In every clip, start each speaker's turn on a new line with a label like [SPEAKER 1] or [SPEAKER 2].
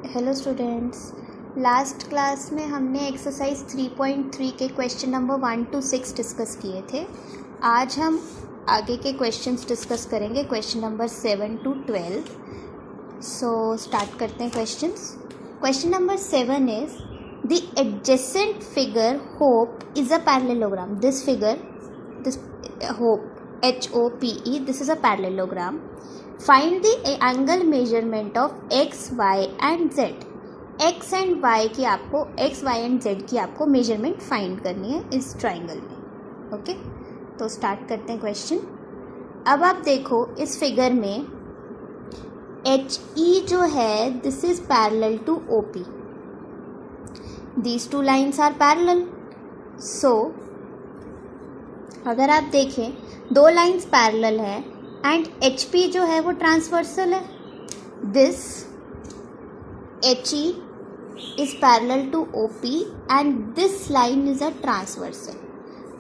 [SPEAKER 1] Hello students, last class में हमने exercise 3.3 के क्वेश्चन नंबर 1 to 6 डिस्कस किए थे। आज हम आगे के क्वेश्चंस डिस्कस करेंगे, question number 7 to 12। So start करते हैं questions. Question number 7 is the adjacent figure hope is a parallelogram. This figure, this hope HOPE, this is a parallelogram. Find the angle measurement of x, y and z. x and y की आपको x, y and z की आपको measurement find करनी है इस triangle में। Okay, तो start करते हैं क्वेश्चन। अब आप देखो इस फिगर में HE जो है this is parallel to OP. These two lines are parallel. So अगर आप देखें दो लाइंस पैरेलल है एंड HP जो है वो ट्रांसवर्सल है। This HE is parallel to OP and this line is a transversal.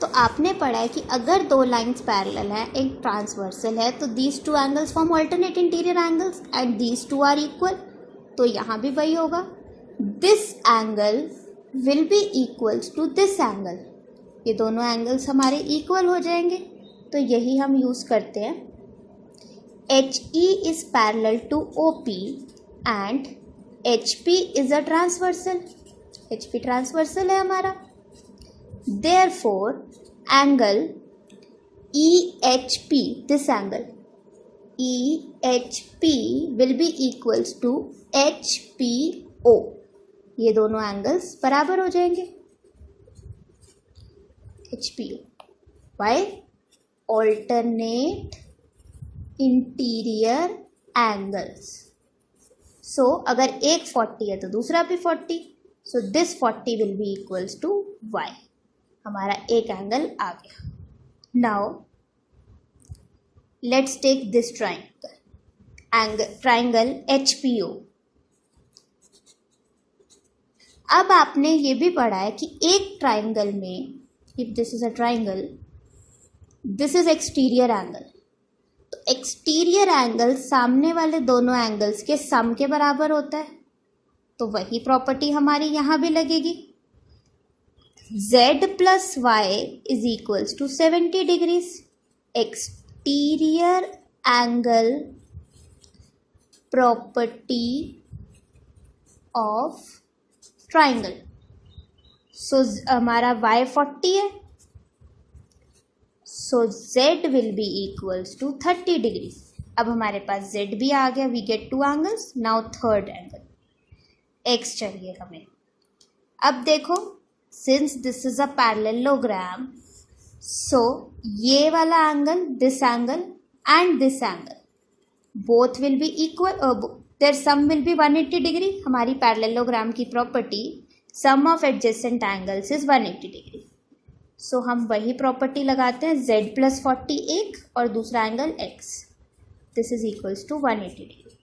[SPEAKER 1] तो आपने पढ़ा है कि अगर दो लाइंस पैरेलल है, एक ट्रांसवर्सल है, तो these two angles form alternate interior angles and these two are equal. तो यहाँ भी वही होगा, this angle will be equals to this angle. ये दोनों एंगल्स हमारे इक्वल हो जाएंगे, तो यही हम यूज़ करते हैं। HE is parallel to OP and HP is a transversal. HP transversal है हमारा। Therefore angle EHP, this angle EHP will be equals to HPO। ये दोनों एंगल्स बराबर हो जाएंगे। HPO Why? Alternate interior angles. So अगर एक 40 है तो दूसरा भी 40. So this 40 will be equals to Y. हमारा एक एंगल आ गया। Now let's take this triangle HPO. अब आपने ये भी पढ़ा है कि एक ट्राइंगल में, if this is a triangle, this is exterior angle. तो एक्सटीरियर एंगल सामने वाले दोनों एंगल्स के सम के बराबर होता है, तो वही प्रॉपर्टी हमारी यहाँ भी लगेगी। Z plus Y is equals to 70 degrees. Exterior angle property of triangle. So हमारा y 40 है, so z will be equals to 30 degree. अब हमारे पास z भी आ गया, we get to angles. Now third angle x चाहिए हमें। अब देखो, since this is a parallelogram, so ये वाला angle, this angle and this angle both will be equal, their sum will B 180 degree. हमारी पैरेललोग्राम की property sum of adjacent angles is 180 degree. So हम वही प्रॉपर्टी लगाते हैं, z plus 40 एक और दूसरा angle x, this is equals to 180 degree.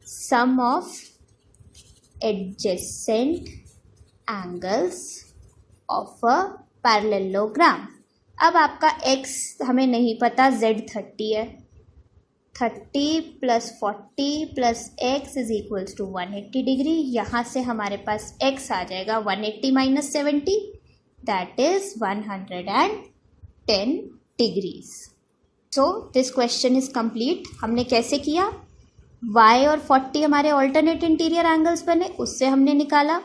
[SPEAKER 1] Sum of adjacent angles of a parallelogram. अब आपका x हमें नहीं पता, z 30 है। 30 plus 40 plus x is equals to 180 degree. यहाँ से हमारे पास x आ जाएगा 180 minus 70, that is 110 degrees. So this question is complete. हमने कैसे किया, y और 40 हमारे ऑल्टरनेट इंटीरियर एंगल्स बने, उससे हमने निकाला।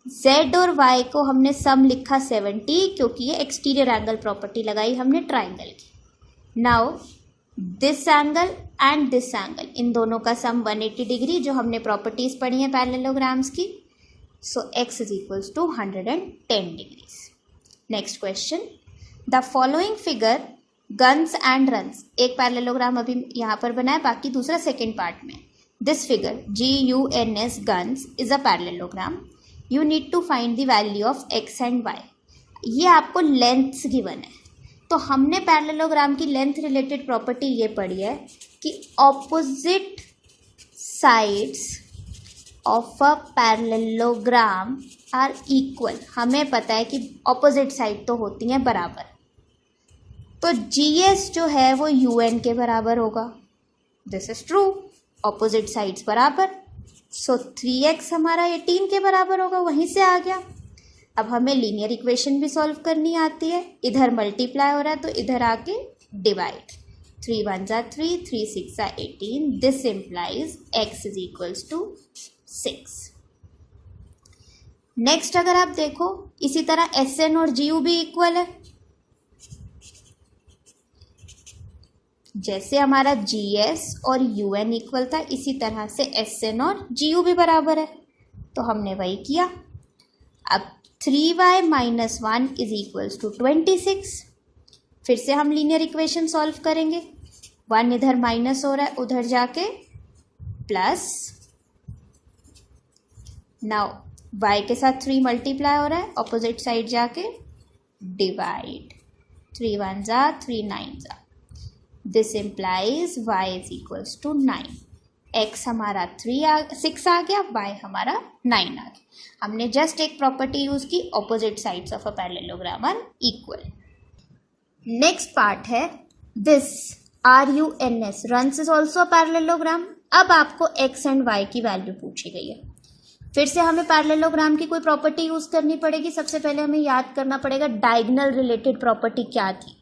[SPEAKER 1] z और y को हमने सम लिखा 70, क्योंकि ये एक्सटीरियर एंगल प्रॉपर्टी लगाई हमने ट्राइंगल की। Now this angle and this angle, इन दोनों का सम 180 डिग्री, जो हमने प्रॉपर्टीज पढ़ी हैं पैरेललोग्राम्स की। So x is equals to 110 degrees. Next question, the following figure guns and runs. एक पैरेललोग्राम अभी यहाँ पर बना है, बाकी दूसरा सेकेंड पार्ट में। This figure GUNS guns is a parallelogram. You need to find the value of x and y। ये आपको लेंथ्स गिवन है, तो हमने पैरेललोग्राम की लेंथ रिलेटेड प्रॉपर्टी ये पढ़ी है कि opposite sides of a parallelogram are equal. हमें पता है कि ऑपोजिट साइड तो होती हैं बराबर, तो GS जो है वो UN के बराबर होगा। This is true, opposite sides बराबर। सो 3x हमारा 18 के बराबर होगा, वहीं से आ गया। अब हमें लीनियर इक्वेशन भी सॉल्व करनी आती है, इधर मल्टीप्लाई हो रहा है तो इधर आके डिवाइड, 3 1 जा 3, 3 6 जा 18, this implies x is equals to 6। Next अगर आप देखो इसी तरह SN और GU भी इक्वल है, जैसे हमारा GS और UN इक्वल था इसी तरह से SN और GU भी बराबर है, तो हमने वही किया। अब 3y minus 1 is equals to 26, फिर से हम लीनियर इक्वेशन सॉल्व करेंगे, 1 इधर माइनस हो रहा है उधर जाके प्लस, नाउ y के साथ 3 मल्टीप्लाई हो रहा है ऑपोजिट साइड जाके डिवाइड, 3 1 जा 3 9 जा, this implies y is equals to 9, x हमारा 6 आ गया, y हमारा 9 आ गया। हमने जस्ट एक प्रॉपर्टी यूज की, opposite sides of a parallelogram are equal. Next part है this RUNS runs is also parallelogram. अब आपको x एंड y की वैल्यू पूछी गई है, फिर से हमें पैरेललोग्राम की कोई प्रॉपर्टी यूज करनी पड़ेगी। सबसे पहले हमें याद करना पड़ेगा डायगोनल रिलेटेड प्रॉपर्टी क्या थी।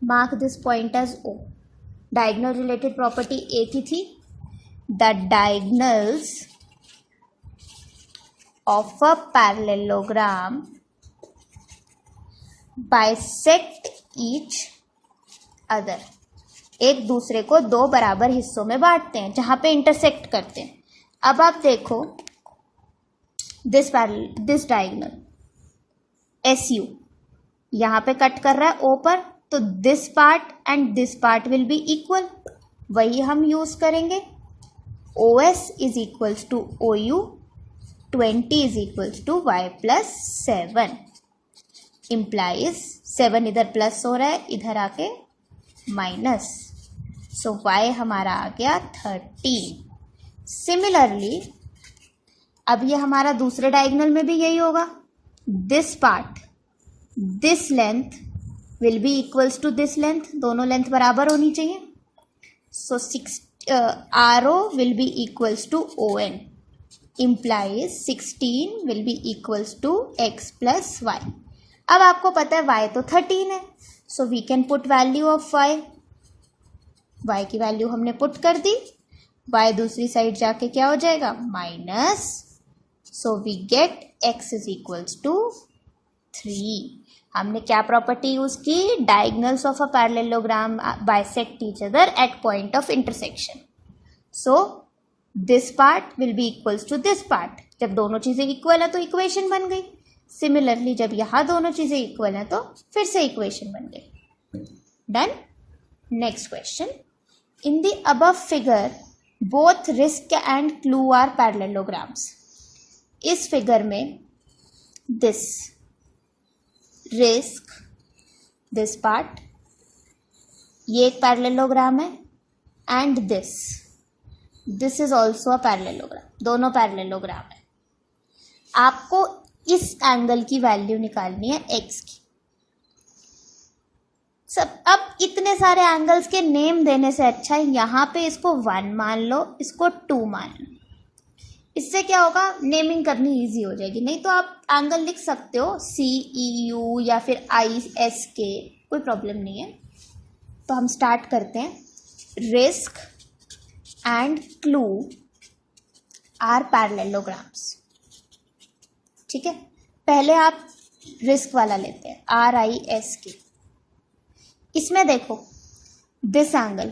[SPEAKER 1] Mark this point as O। Diagonal related property एक ही थी, the diagonals of a parallelogram bisect each other, एक दूसरे को दो बराबर हिस्सों में बांटते हैं जहां पे इंटरसेक्ट करते हैं। अब आप देखो दिस डायगोनल SU यहां पे कट कर रहा है O पर, तो this part and this part will be equal, वही हम यूज करेंगे। OS is equals to OU, 20 is equals to y plus 7, implies 7 इधर प्लस हो रहा है इधर आके माइनस, सो y हमारा आ गया 13। सिमिलरली अब ये हमारा दूसरे डायगोनल में भी यही होगा, this part this length will be equals to this length, दोनों लेंथ बराबर होनी चाहिए, so RO will be equals to ON, implies 16 will be equals to x plus y। अब आपको पता है y तो 13 है, so we can put value of y की वैल्यू हमने पुट कर दी, y दूसरी साइड जाके क्या हो जाएगा minus, so we get x is equals to 3। हमने क्या प्रॉपर्टी यूज की, diagonals of a parallelogram bisect each other at point of intersection, so this part will be equals to this part. जब दोनों चीजें इक्वल है तो equation बन गई। सिमिलरली जब यहाँ दोनों चीजें इक्वल है तो फिर से इक्वेशन बन गई। Done. Next question, in the above figure both risk and clue are parallelograms. इस फिगर में दिस रिस्क, दिस पार्ट, ये एक पैरेललोग्राम है, and this is also a parallelogram, दोनों पैरेललोग्राम है। आपको इस एंगल की वैल्यू निकालनी है x की। सब अब इतने सारे एंगल्स के नेम देने से अच्छा है यहाँ पे इसको 1 मान लो, इसको 2 मान लो। इससे क्या होगा, नेमिंग करनी इजी हो जाएगी। नहीं तो आप एंगल लिख सकते हो CEU या फिर ISK, कोई प्रॉब्लम नहीं है। तो हम स्टार्ट करते हैं। Risk and clue are parallelograms. ठीक है, पहले आप रिस्क वाला लेते हैं, RISK। इसमें देखो दिस एंगल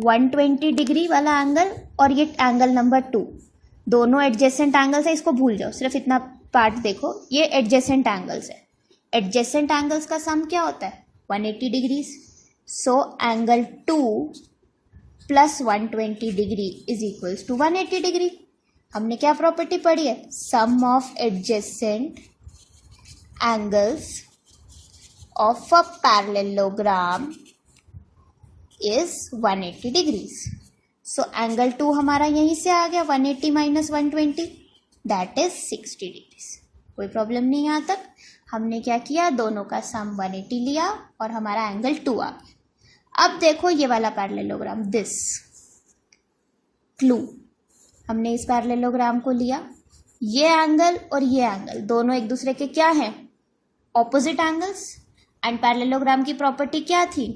[SPEAKER 1] 120 डिग्री वाला एंगल और ये एंगल नंबर 2, दोनों एडजेसेंट एंगल्स है। इसको भूल जाओ, सिर्फ इतना पार्ट देखो, ये एडजेसेंट एंगल्स है। एडजेसेंट एंगल्स का सम क्या होता है 180 degrees. So angle 2 plus 120 degree is equals to 180 degree. हमने क्या प्रॉपर्टी पढ़ी है, sum of adjacent angles of a parallelogram is 180 degrees. So angle 2 हमारा यहीं से आ गया, 180 माइनस 120 दैट इज 60 डिग्रीज। कोई प्रॉब्लम नहीं यहाँ तक। हमने क्या किया, दोनों का सम 180 लिया और हमारा एंगल 2 आ गया। अब देखो ये वाला पैरेललोग्राम, दिस क्लू, हमने इस पैरेललोग्राम को लिया, ये एंगल और ये एंगल दोनों एक दूसरे के क्या हैं, ऑपोजिट एंगल्स, एंड पैरेललोग्राम की प्रॉपर्टी क्या थी,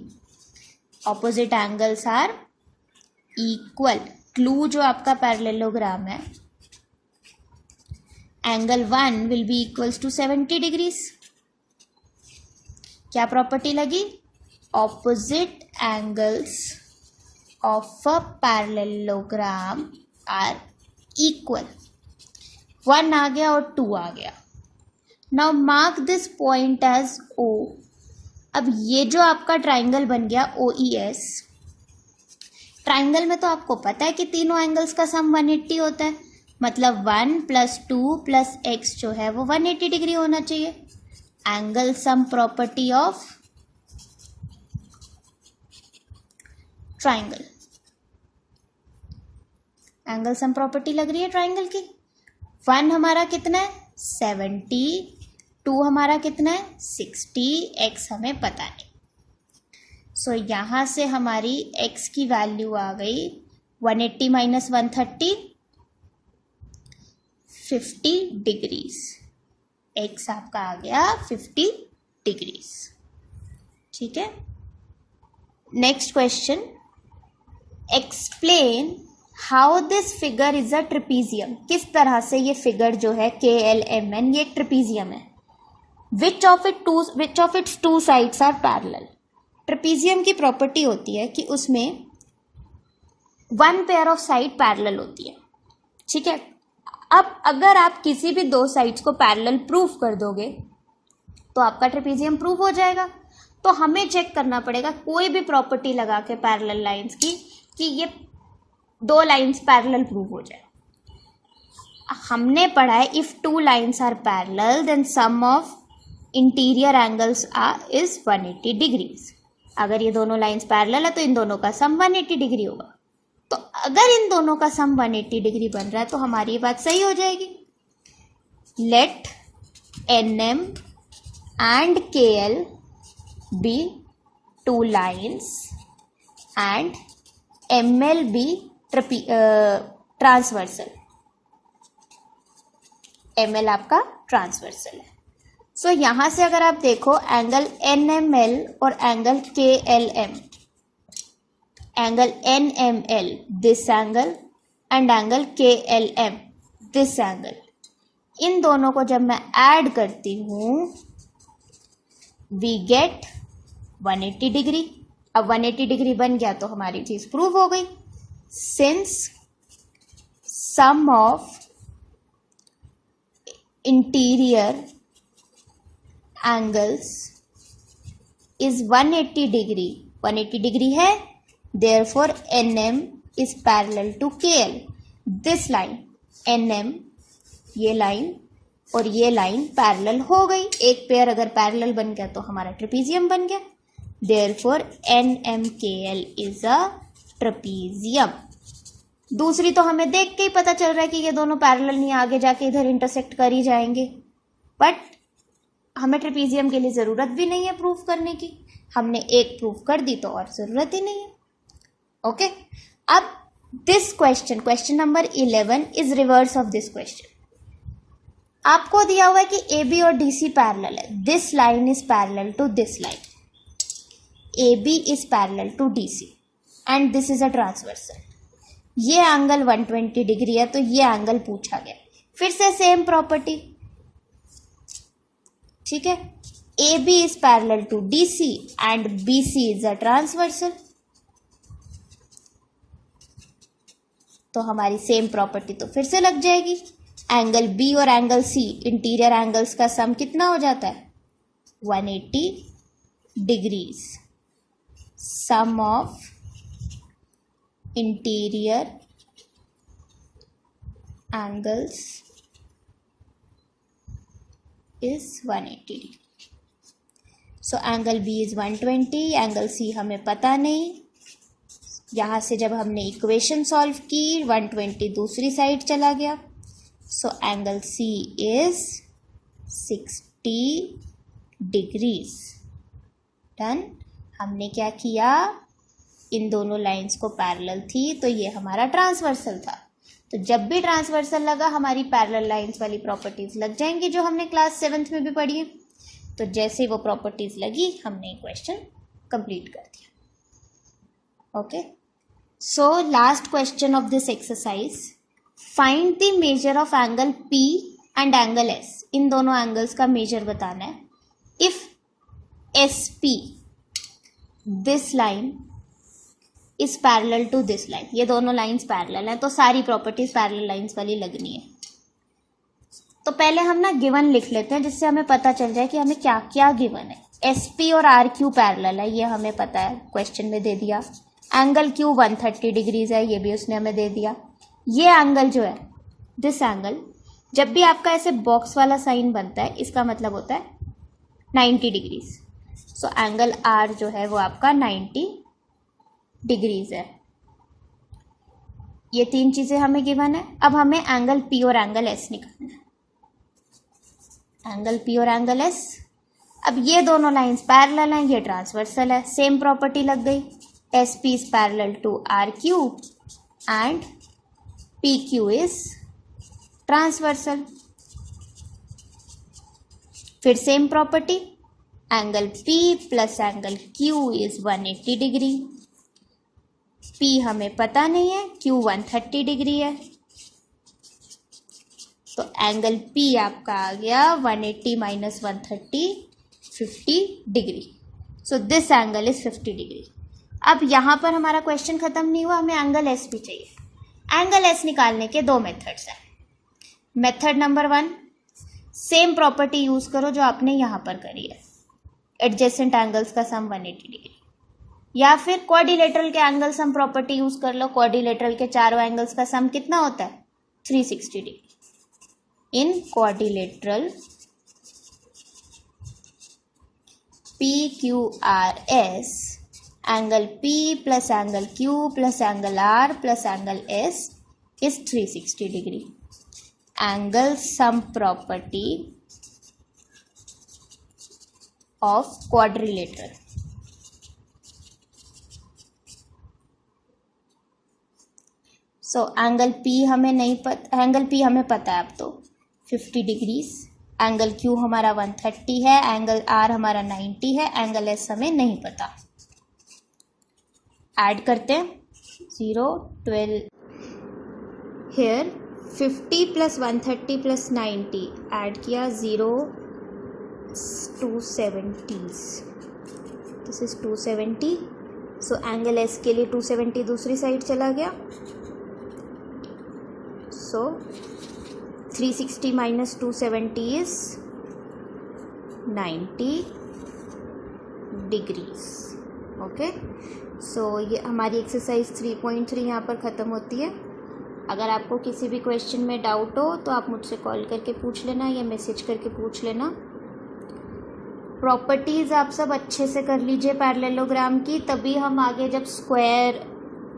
[SPEAKER 1] opposite angles are equal. Clue जो आपका पैरेललोग्राम है, angle 1 will be equals to 70 degrees. क्या प्रॉपर्टी लगी, opposite angles of a parallelogram are equal. 1 आ गया और 2 आ गया। Now mark this point as O। अब ये जो आपका ट्राइंगल बन गया OES, ट्राइंगल में तो आपको पता है कि तीनों एंगल्स का सम 180 होता है, मतलब 1 + 2 + x जो है वो 180 डिग्री होना चाहिए। Angle sum property of triangle, angle sum property लग रही है ट्राइंगल की। 1 हमारा कितना है 70, 2 हमारा कितना है 60, x हमें पता नहीं। सो यहाँ से हमारी x की वैल्यू आ गई 180 - 130, 50 डिग्रीज। x आपका आ गया 50 डिग्रीज। ठीक है, next question, explain how this figure is a trapezium. किस तरह से ये फिगर जो है KLMN ये एक ट्रेपीजियम है। Which of its two sides are parallel. Trapezium की प्रॉपर्टी होती है कि उसमें 1 पेयर ऑफ साइड पैरेलल होती है। ठीक है, अब अगर आप किसी भी 2 साइड्स को पैरेलल प्रूफ कर दोगे तो आपका ट्रेपीजियम प्रूफ हो जाएगा। तो हमें चेक करना पड़ेगा कोई भी प्रॉपर्टी लगा के पैरेलल लाइंस की कि ये 2 लाइंस पैरेलल प्रूव हो जाए। हमने पढ़ा है if 2 lines are parallel then sum of interior angles is 180 degrees. अगर ये दोनों लाइंस पैरेलल है तो इन दोनों का सम 180 डिग्री होगा। तो अगर इन दोनों का सम 180 डिग्री बन रहा है तो हमारी ये बात सही हो जाएगी। Let NM and KL be 2 lines and ML be transversal. ML आपका ट्रांसवर्सल है। सो यहां से अगर आप देखो एंगल NML और angle KLM, angle NML this angle and angle KLM this angle, इन दोनों को जब मैं ऐड करती हूं वी गेट 180 डिग्री। अब 180 डिग्री बन गया तो हमारी चीज प्रूव हो गई। Since sum of interior angles is 180 degree, 180 degree है, therefore NM is parallel to KL। This line NM, ये लाइन और ये लाइन पैरेलल हो गई। एक पेयर अगर पैरेलल बन गया तो हमारा ट्रेपीजियम बन गया। Therefore NMKL is a trapezium. दूसरी तो हमें देख के ही पता चल रहा है कि ये दोनों पैरेलल नहीं, आगे जाके इधर इंटरसेक्ट कर ही जाएंगे, बट हमें ट्रेपीजियम के लिए जरूरत भी नहीं है प्रूफ करने की। हमने एक प्रूफ कर दी तो और जरूरत ही नहीं है। ओके, अब this question, question number 11 is reverse of this question. आपको दिया हुआ है कि AB और DC पैरेलल है। This line is parallel to this line, AB is parallel to DC and this is a transversal। ये एंगल 120 डिग्री है तो ये एंगल पूछा गया। फिर से सेम प्रॉपर्टी, ठीक है, AB is parallel to DC and BC is a transversal। तो हमारी सेम प्रॉपर्टी तो फिर से लग जाएगी। एंगल B और एंगल C इंटीरियर एंगल्स का सम कितना हो जाता है 180 degrees. Sum of interior angles is 180 degree. So angle B is 120, angle C हमें पता नहीं। यहाँ से जब हमने इक्वेशन सॉल्व की 120 दूसरी साइड चला गया। So angle C is 60 degrees. Done. हमने क्या किया, इन दोनों लाइंस को पैरेलल थी तो ये हमारा ट्रांसवर्सल था। तो जब भी ट्रांसवर्सल लगा हमारी पैरेलल लाइंस वाली प्रॉपर्टीज लग जाएंगी जो हमने क्लास 7th में भी पढ़ी है। तो जैसे वो प्रॉपर्टीज लगी हमने क्वेश्चन कंप्लीट कर दिया। Okay, so last question of this exercise, find the measure of angle P and angle S। इन दोनों एंगल्स का मेजर बताना है। If SP, this line is parallel to this line, ये दोनों लाइंस पैरेलल हैं तो सारी प्रॉपर्टीज पैरेलल लाइंस वाली लगनी है। तो पहले हम ना गिवन लिख लेते हैं जिससे हमें पता चल जाए कि हमें क्या क्या गिवन है। SP और RQ पैरेलल है, ये हमें पता है, क्वेश्चन में दे दिया। एंगल Q 130 डिग्रीज है, ये भी उसने हमें दे दिया। ये एंगल जो है, दिस एंगल, जब भी आपका ऐसे बॉक्स वाला साइन बनता है इसका मतलब होता है 90 डिग्रीज। सो एंगल R जो है वो आपका 90 डिग्रीज है। ये तीन चीजें हमें गिवन है। अब हमें एंगल P और एंगल S निकालना है। एंगल P और एंगल S, अब ये दोनों लाइंस पैरेलल हैं, ये ट्रांसवर्सल है, सेम प्रॉपर्टी लग गई। SP is parallel to RQ and PQ is transversal. फिर same property, angle P plus angle Q is 180 degree. P हमें पता नहीं है, Q 130 डिग्री है, तो एंगल P आपका आ गया 180 minus 130, 50 degree. So this angle is 50 degree. अब यहाँ पर हमारा क्वेश्चन खत्म नहीं हुआ, हमें एंगल S भी चाहिए। एंगल S निकालने के दो मेथड्स हैं। Method number 1, same property use करो जो आपने यहाँ पर करी है, एडजेसेंट एंगल्स का सम 180 डिग्री। या फिर क्वाड्रिलेटरल के एंगल सम प्रॉपर्टी यूज कर लो। क्वाड्रिलेटरल के चारों एंगल्स का सम कितना होता है? 360 degree. In quadrilateral PQRS, angle P plus angle Q plus angle R plus angle S is 360 degree. Angle sum property of quadrilateral. So angle P हमें नहीं पता, एंगल P हमें पता है अब तो 50 डिग्रीज। एंगल Q हमारा 130 है, एंगल R हमारा 90 है, एंगल S हमें नहीं पता। ऐड करते हैं 0, 12 हेयर 50 प्लस 130 प्लस 90 ऐड किया 0, 270, this is 270। So angle S के लिए 270 दूसरी साइड चला गया। सो 360 माइनस 270 इज 90 डिग्रीज। ओके, सो ये हमारी एक्सरसाइज 3.3 यहाँ पर ख़त्म होती है। अगर आपको किसी भी क्वेश्चन में डाउट हो तो आप मुझसे कॉल करके पूछ लेना या मैसेज करके पूछ लेना। प्रॉपर्टीज़ आप सब अच्छे से कर लीजिए पैरेललोग्राम की, तभी हम आगे जब स्क्वायर,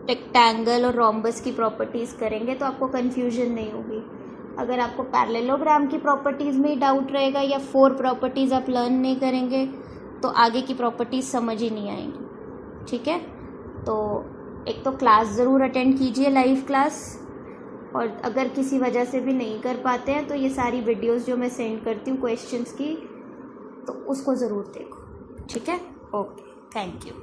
[SPEAKER 1] रेक्टेंगल और रोम्बस की प्रॉपर्टीज़ करेंगे तो आपको कन्फ्यूजन नहीं होगी। अगर आपको पैरेललोग्राम की प्रॉपर्टीज़ में ही डाउट रहेगा या 4 प्रॉपर्टीज़ आप लर्न नहीं करेंगे तो आगे की प्रॉपर्टीज़ समझ ही नहीं आएंगी। ठीक है, तो एक तो क्लास ज़रूर अटेंड कीजिए, लाइव क्लास, और अगर किसी वजह से भी नहीं कर पाते हैं तो ये सारी वीडियोस जो मैं सेंड करती हूँ क्वेश्चंस की, तो उसको ज़रूर देखो। ठीक है, ओके, थैंक यू।